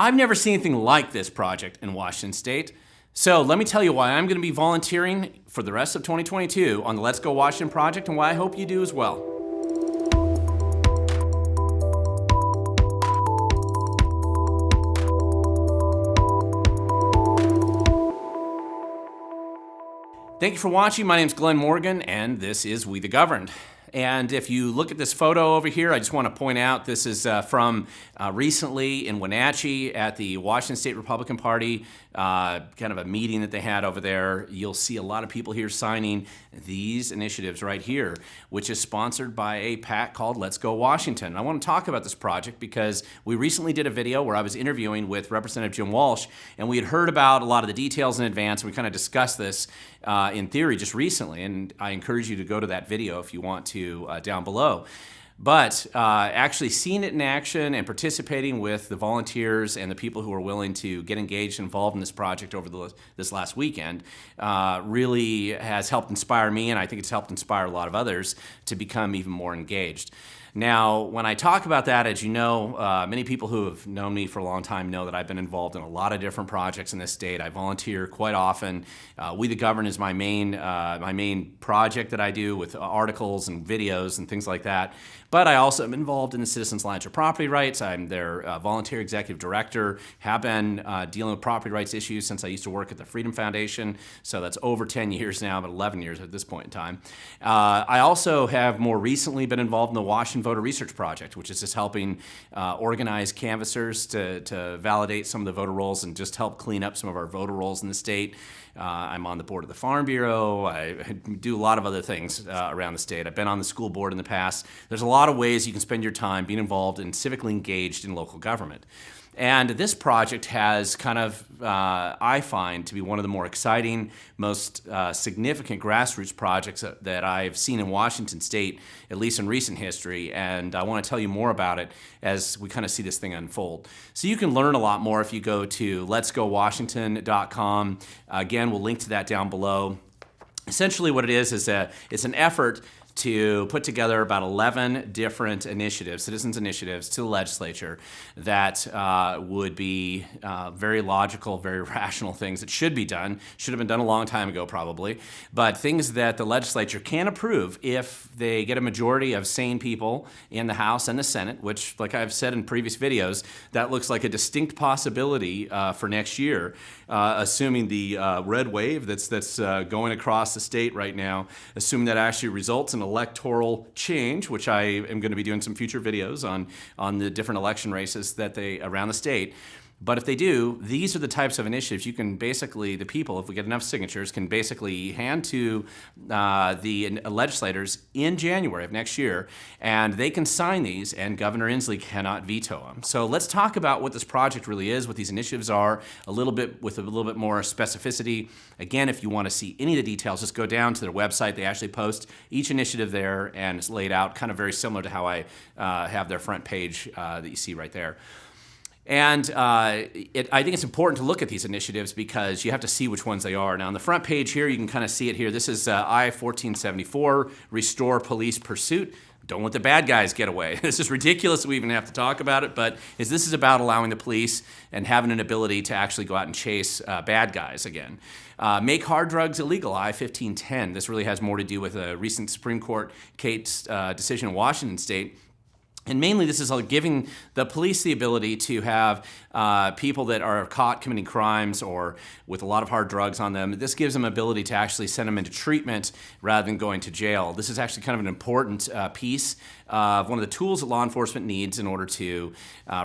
I've never seen anything like this project in Washington State. So let me tell you why I'm going to be volunteering for the rest of 2022 on the Let's Go Washington project, and why I hope you do as well. Thank you for watching. My name is Glen Morgan, and this is We the Governed. And if you look at this photo over here, I just want to point out this is from recently in Wenatchee at the Washington State Republican Party, kind of a meeting that they had over there. You'll see a lot of people here signing these initiatives right here, which is sponsored by a PAC called Let's Go Washington. I want to talk about this project because we recently did a video where I was interviewing with Representative Jim Walsh, and we had heard about a lot of the details in advance, and we kind of discussed this in theory just recently, and I encourage you to go to that video if you want to down below. But actually seeing it in action and participating with the volunteers and the people who are willing to get engaged and involved in this project over this last weekend really has helped inspire me, and I think it's helped inspire a lot of others to become even more engaged. Now, when I talk about that, as you know, many people who have known me for a long time know that I've been involved in a lot of different projects in this state. I volunteer quite often. We the Govern is my main project that I do with articles and videos and things like that. But I also am involved in the Citizens Alliance for Property Rights. I'm their volunteer executive director, have been dealing with property rights issues since I used to work at the Freedom Foundation. So that's over 10 years now, but 11 years at this point in time. I also have more recently been involved in the Washington Voter Research Project, which is just helping organize canvassers to validate some of the voter rolls and just help clean up some of our voter rolls in the state. I'm on the board of the Farm Bureau. I do a lot of other things around the state. I've been on the school board in the past. There's a lot of ways you can spend your time being involved and civically engaged in local government. And this project has kind of, I find, to be one of the more exciting, most significant grassroots projects that I've seen in Washington State, at least in recent history. And I want to tell you more about it as we kind of see this thing unfold. So you can learn a lot more if you go to letsgowashington.com. Again, we'll link to that down below. Essentially what it is it's an effort to put together about 11 different initiatives, citizens initiatives, to the legislature that would be very logical, very rational things that should be done, should have been done a long time ago probably, but things that the legislature can approve if they get a majority of sane people in the House and the Senate, which, like I've said in previous videos, that looks like a distinct possibility for next year, assuming the red wave that's going across the state right now, assuming that actually results in electoral change, which I am going to be doing some future videos on the different election races that around the state. But if they do, these are the types of initiatives you can basically, the people, if we get enough signatures, can basically hand to the legislators in January of next year, and they can sign these, and Governor Inslee cannot veto them. So let's talk about what this project really is, what these initiatives are, with a little bit more specificity. Again, if you want to see any of the details, just go down to their website. They actually post each initiative there, and it's laid out kind of very similar to how I have their front page that you see right there. And I think it's important to look at these initiatives because you have to see which ones they are. Now, on the front page here, you can kind of see it here. This is I-1474, Restore Police Pursuit. Don't let the bad guys get away. This is ridiculous that we even have to talk about it, but this is about allowing the police and having an ability to actually go out and chase bad guys again. Make hard drugs illegal, I-1510. This really has more to do with a recent Supreme Court case decision in Washington State. And mainly this is giving the police the ability to have people that are caught committing crimes or with a lot of hard drugs on them. This gives them ability to actually send them into treatment rather than going to jail. This is actually kind of an important piece of one of the tools that law enforcement needs in order to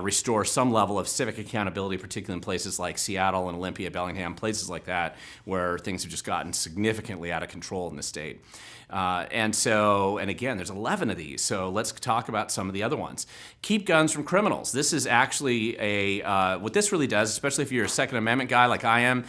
restore some level of civic accountability, particularly in places like Seattle and Olympia, Bellingham, places like that, where things have just gotten significantly out of control in the state. And again, there's 11 of these, so let's talk about some of the other ones. Keep guns from criminals. This is actually what this really does, especially if you're a Second Amendment guy like I am,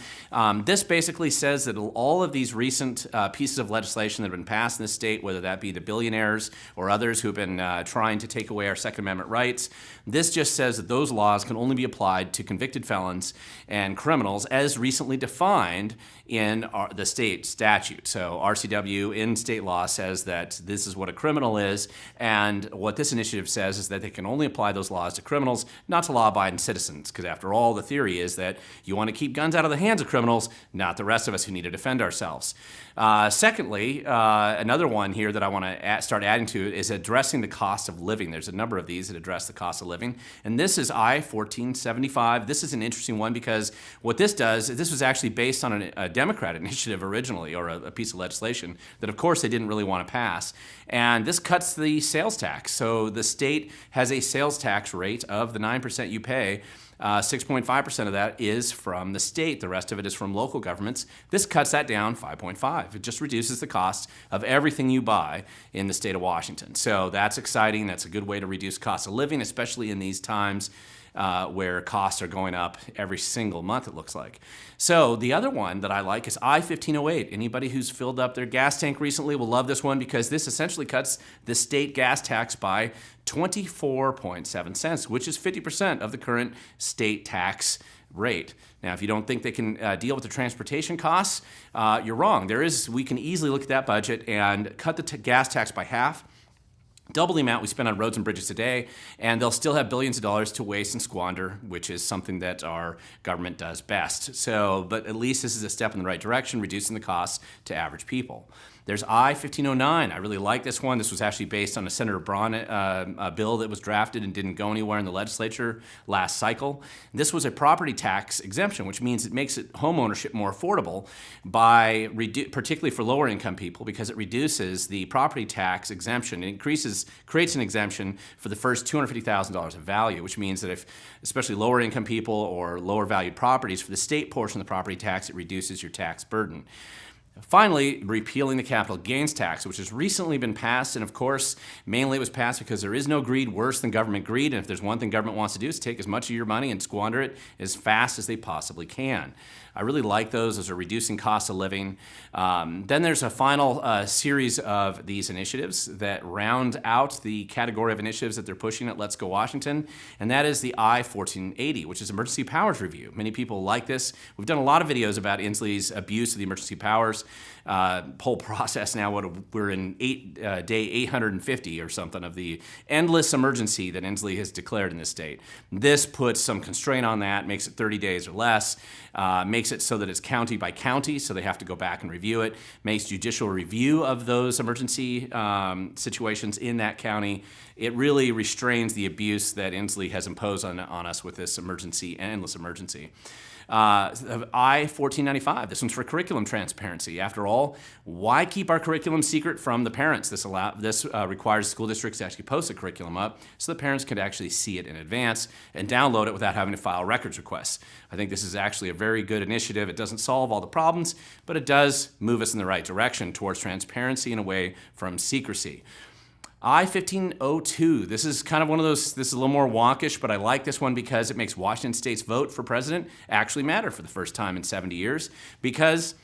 this basically says that all of these recent pieces of legislation that have been passed in this state, whether that be the billionaires or others who have and trying to take away our Second Amendment rights. This just says that those laws can only be applied to convicted felons and criminals as recently defined in the state statute. So RCW in state law says that this is what a criminal is, and what this initiative says is that they can only apply those laws to criminals, not to law-abiding citizens, because after all, the theory is that you want to keep guns out of the hands of criminals, not the rest of us who need to defend ourselves. Secondly, another one here that I want to start adding to is addressing the cost of living. There's a number of these that address the cost of living, and this is I-1475. This is an interesting one because what this does, this was actually based on a Democrat initiative originally, or a piece of legislation that, of course, they didn't really want to pass. And this cuts the sales tax. So the state has a sales tax rate of the 9% you pay. 6.5% of that is from the state. The rest of it is from local governments. This cuts that down 5.5. It just reduces the cost of everything you buy in the state of Washington. So that's exciting. That's a good way to reduce cost of living, especially in these times where costs are going up every single month, it looks like. So the other one that I like is I-1508. Anybody who's filled up their gas tank recently will love this one because this essentially cuts the state gas tax by 24.7 cents, which is 50% of the current state tax rate. Now, if you don't think they can deal with the transportation costs, you're wrong. We can easily look at that budget and cut the gas tax by half, double the amount we spend on roads and bridges today, and they'll still have billions of dollars to waste and squander, which is something that our government does best. So, but at least this is a step in the right direction, reducing the costs to average people. There's I-1509. I really like this one. This was actually based on a Senator Braun bill that was drafted and didn't go anywhere in the legislature last cycle. This was a property tax exemption, which means it makes home ownership more affordable by particularly for lower income people, because it reduces the property tax exemption. It creates an exemption for the first $250,000 of value, which means that if especially lower income people or lower valued properties, for the state portion of the property tax, it reduces your tax burden. Finally, repealing the capital gains tax, which has recently been passed, and of course, mainly it was passed because there is no greed worse than government greed, and if there's one thing government wants to do is take as much of your money and squander it as fast as they possibly can. I really like those. Those are reducing cost of living. Then there's a final series of these initiatives that round out the category of initiatives that they're pushing at Let's Go Washington, and that is the I-1480, which is Emergency Powers Review. Many people like this. We've done a lot of videos about Inslee's abuse of the emergency powers. Whole process now, we're in day 850 or something of the endless emergency that Inslee has declared in this state. This puts some constraint on that, makes it 30 days or less, makes it so that it's county by county, so they have to go back and review it, makes judicial review of those emergency situations in that county. It really restrains the abuse that Inslee has imposed on us with this endless emergency. I-1495, this one's for curriculum transparency. After all, why keep our curriculum secret from the parents? This requires school districts to actually post the curriculum up so the parents could actually see it in advance and download it without having to file records requests. I think this is actually a very good initiative. It doesn't solve all the problems, but it does move us in the right direction towards transparency and away from secrecy. I-1502, this is kind of one of those, this is a little more wonkish, but I like this one because it makes Washington State's vote for president actually matter for the first time in 70 years, because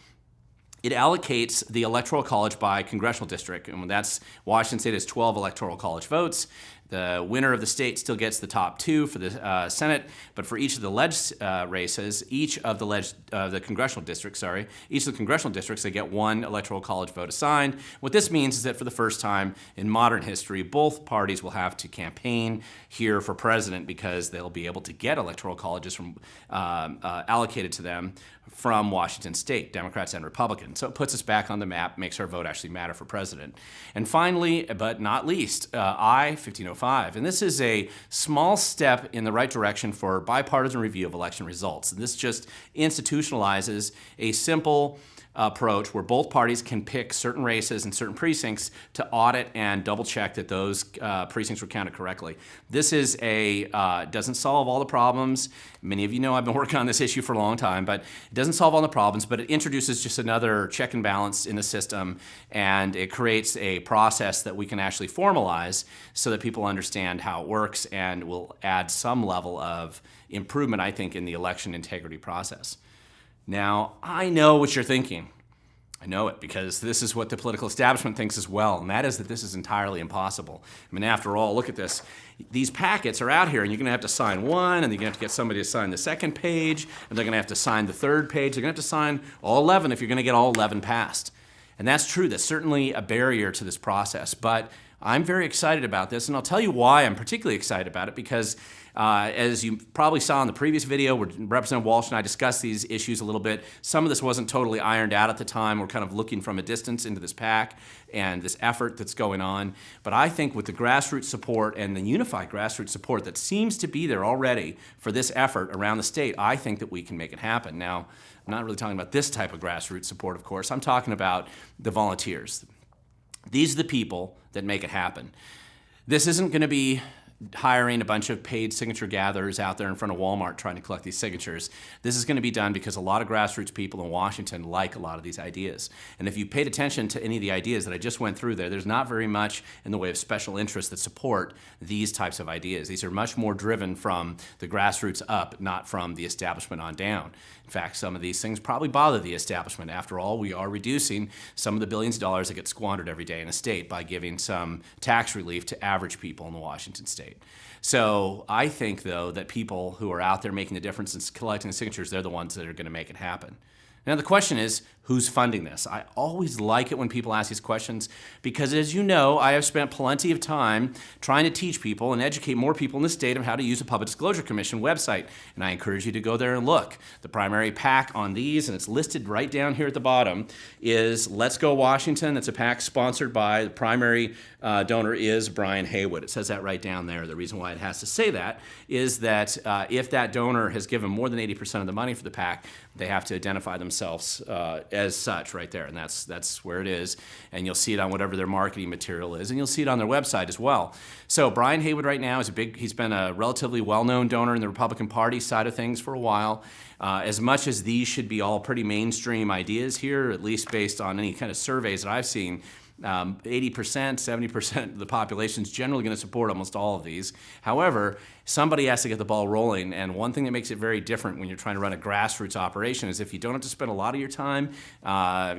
it allocates the Electoral College by congressional district, and that's Washington State has 12 Electoral College votes. The winner of the state still gets the top two for the Senate, but for each of the races, each of the congressional districts, each of the congressional districts, they get one Electoral College vote assigned. What this means is that for the first time in modern history, both parties will have to campaign here for president because they'll be able to get Electoral Colleges from allocated to them from Washington State, Democrats and Republicans. So it puts us back on the map, makes our vote actually matter for president. And finally, but not least, I-1505. And this is a small step in the right direction for bipartisan review of election results. And this just institutionalizes a simple approach where both parties can pick certain races and certain precincts to audit and double check that those precincts were counted correctly. This is doesn't solve all the problems. Many of you know I've been working on this issue for a long time, but it doesn't solve all the problems, but it introduces just another check and balance in the system, and it creates a process that we can actually formalize so that people understand how it works and will add some level of improvement, I think, in the election integrity process. Now, I know what you're thinking. I know it, because this is what the political establishment thinks as well, and that is that this is entirely impossible. I mean, after all, look at this. These packets are out here, and you're going to have to sign one, and you're going to have to get somebody to sign the second page, and they're going to have to sign the third page. They're going to have to sign all 11 if you're going to get all 11 passed. And that's true. That's certainly a barrier to this process. But I'm very excited about this, and I'll tell you why I'm particularly excited about it, because as you probably saw in the previous video where Representative Walsh and I discussed these issues a little bit, some of this wasn't totally ironed out at the time. We're kind of looking from a distance into this PAC and this effort that's going on. But I think with the grassroots support and the unified grassroots support that seems to be there already for this effort around the state, I think that we can make it happen. Now, I'm not really talking about this type of grassroots support, of course. I'm talking about the volunteers. These are the people that make it happen. This isn't going to be hiring a bunch of paid signature gatherers out there in front of Walmart trying to collect these signatures. This is going to be done because a lot of grassroots people in Washington like a lot of these ideas. And if you paid attention to any of the ideas that I just went through there, there's not very much in the way of special interests that support these types of ideas. These are much more driven from the grassroots up, not from the establishment on down. In fact, some of these things probably bother the establishment. After all, we are reducing some of the billions of dollars that get squandered every day in a state by giving some tax relief to average people in the Washington state. So I think, though, that people who are out there making the difference and collecting the signatures, they're the ones that are going to make it happen. Now, the question is, who's funding this? I always like it when people ask these questions because, as you know, I have spent plenty of time trying to teach people and educate more people in the state of how to use a Public Disclosure Commission website. And I encourage you to go there and look. The primary PAC on these, and it's listed right down here at the bottom, is Let's Go Washington. It's a PAC sponsored by, the primary donor is Brian Haywood. It says that right down there. The reason why it has to say that is that if that donor has given more than 80% of the money for the PAC, they have to identify themselves as such right there, and that's where it is. And you'll see it on whatever their marketing material is, and you'll see it on their website as well. So Brian Haywood right now is he's been a relatively well-known donor in the Republican Party side of things for a while. As much as these should be all pretty mainstream ideas here, at least based on any kind of surveys that I've seen, 80%, 70% of the population is generally going to support almost all of these. However, somebody has to get the ball rolling, and one thing that makes it very different when you're trying to run a grassroots operation is if you don't have to spend a lot of your time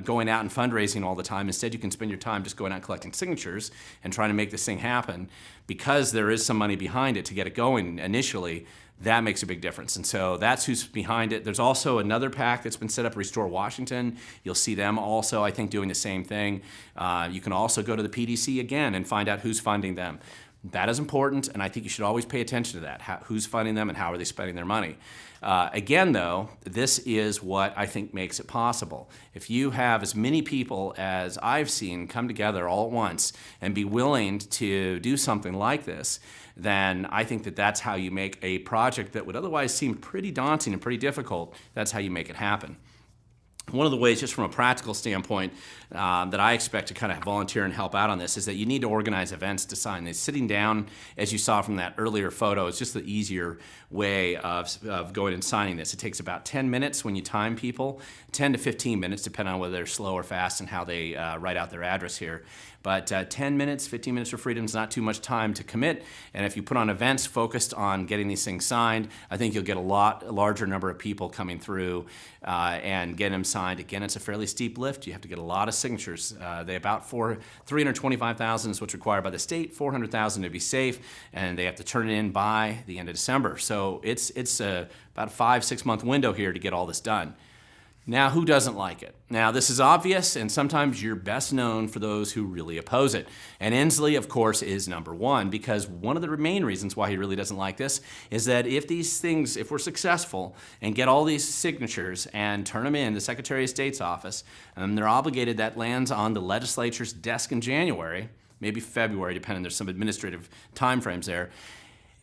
going out and fundraising all the time. Instead, you can spend your time just going out and collecting signatures and trying to make this thing happen. Because there is some money behind it to get it going initially, that makes a big difference. And so that's who's behind it. There's also another PAC that's been set up, Restore Washington. You'll see them also, I think, doing the same thing. You can also go to the PDC again and find out who's funding them. That is important, and I think you should always pay attention to that. Who's funding them and how are they spending their money? Again, though, this is what I think makes it possible. If you have as many people as I've seen come together all at once and be willing to do something like this, then I think that that's how you make a project that would otherwise seem pretty daunting and pretty difficult. That's how you make it happen. One of the ways, just from a practical standpoint, that I expect to kind of volunteer and help out on this is that you need to organize events to sign this. Sitting down, as you saw from that earlier photo, is just the easier way of going and signing this. It takes about 10 minutes when you time people, 10 to 15 minutes, depending on whether they're slow or fast and how they write out their address here. But 10 minutes, 15 minutes for freedom is not too much time to commit. And if you put on events focused on getting these things signed, I think you'll get a larger number of people coming through and get them signed. Again, it's a fairly steep lift. You have to get a lot of signatures. They about 325,000 is what's required by the state, 400,000 to be safe, and they have to turn it in by the end of December. So it's about a 5-6 month window here to get all this done. Now, who doesn't like it? Now, this is obvious, and sometimes you're best known for those who really oppose it. And Inslee, of course, is number one, because one of the main reasons why he really doesn't like this is that if we're successful and get all these signatures and turn them in the Secretary of State's office, they're obligated, that lands on the legislature's desk in January, maybe February, depending, there's some administrative timeframes there,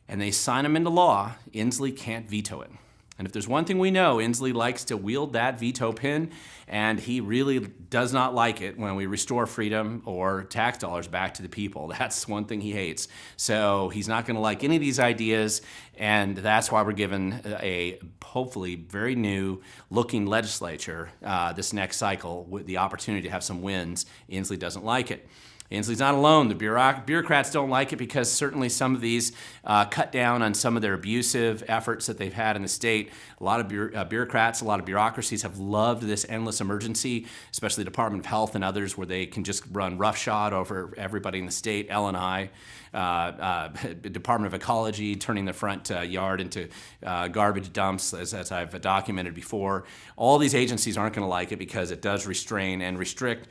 and they sign them into law, Inslee can't veto it. And if there's one thing we know, Inslee likes to wield that veto pin, and he really does not like it when we restore freedom or tax dollars back to the people. That's one thing he hates. So he's not going to like any of these ideas, and that's why we're given a hopefully very new looking legislature this next cycle with the opportunity to have some wins. Inslee doesn't like it. Inslee's not alone. The bureaucrats don't like it because certainly some of these cut down on some of their abusive efforts that they've had in the state. A lot of bureaucrats, a lot of bureaucracies have loved this endless emergency, especially the Department of Health and others, where they can just run roughshod over everybody in the state. L&I, Department of Ecology, turning the front yard into garbage dumps, as I've documented before. All these agencies aren't going to like it because it does restrain and restrict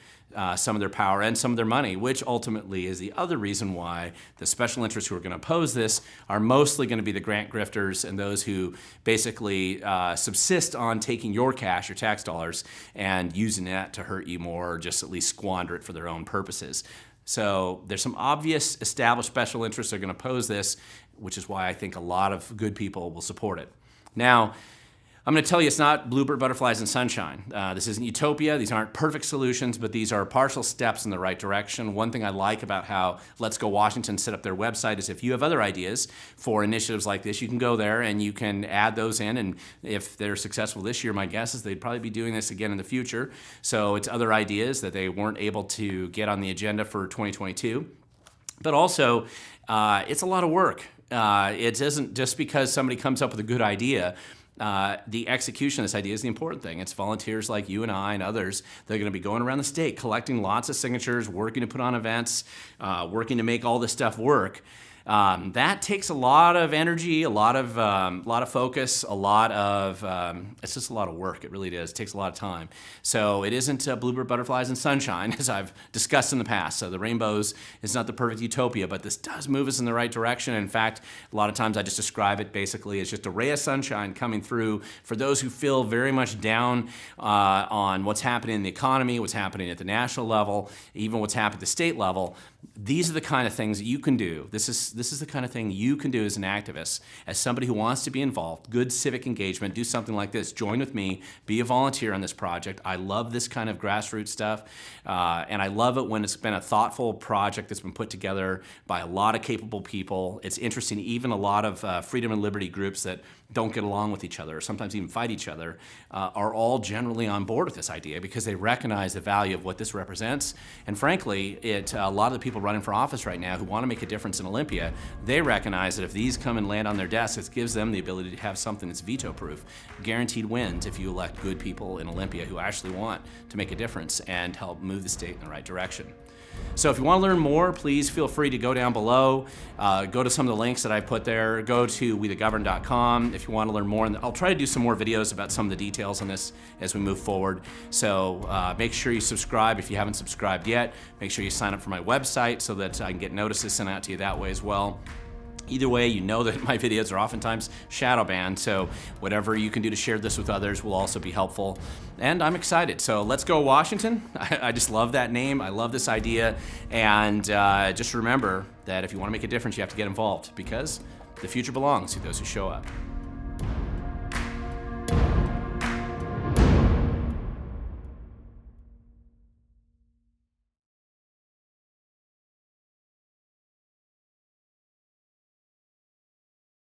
some of their power and some of their money, which ultimately is the other reason why the special interests who are going to oppose this are mostly going to be the grant grifters and those who basically subsist on taking your cash, your tax dollars, and using that to hurt you more or just at least squander it for their own purposes. So there's some obvious established special interests that are going to oppose this, which is why I think a lot of good people will support it. Now, I'm going to tell you it's not bluebird butterflies and sunshine. This isn't utopia. These aren't perfect solutions, but these are partial steps in the right direction. One thing I like about how Let's Go Washington set up their website is if you have other ideas for initiatives like this, you can go there and you can add those in. And if they're successful this year, my guess is they'd probably be doing this again in the future. So it's other ideas that they weren't able to get on the agenda for 2022. But also, it's a lot of work. It isn't just because somebody comes up with a good idea. The execution of this idea is the important thing. It's volunteers like you and I and others that are going to be going around the state, collecting lots of signatures, working to put on events, working to make all this stuff work. That takes a lot of energy, a lot of focus, it's just a lot of work. It really does. It takes a lot of time. So it isn't bluebird butterflies and sunshine, as I've discussed in the past. So the rainbows is not the perfect utopia, but this does move us in the right direction. In fact, a lot of times I just describe it basically as just a ray of sunshine coming through for those who feel very much down on what's happening in the economy, what's happening at the national level, even what's happening at the state level. These are the kind of things that you can do. This is the kind of thing you can do as an activist, as somebody who wants to be involved, good civic engagement, do something like this. Join with me, be a volunteer on this project. I love this kind of grassroots stuff, and I love it when it's been a thoughtful project that's been put together by a lot of capable people. It's interesting, even a lot of freedom and liberty groups that don't get along with each other, or sometimes even fight each other, are all generally on board with this idea because they recognize the value of what this represents. And frankly, a lot of the people running for office right now who want to make a difference in Olympia, they recognize that if these come and land on their desks, it gives them the ability to have something that's veto-proof. Guaranteed wins if you elect good people in Olympia who actually want to make a difference and help move the state in the right direction. So if you want to learn more, please feel free to go down below, go to some of the links that I put there, go to wethegovern.com if you want to learn more. And I'll try to do some more videos about some of the details on this as we move forward. So make sure you subscribe if you haven't subscribed yet. Make sure you sign up for my website so that I can get notices sent out to you that way as well. Either way, you know that my videos are oftentimes shadow banned, so whatever you can do to share this with others will also be helpful. And I'm excited. So let's go Washington. I just love that name. I love this idea. And just remember that if you want to make a difference, you have to get involved because the future belongs to those who show up.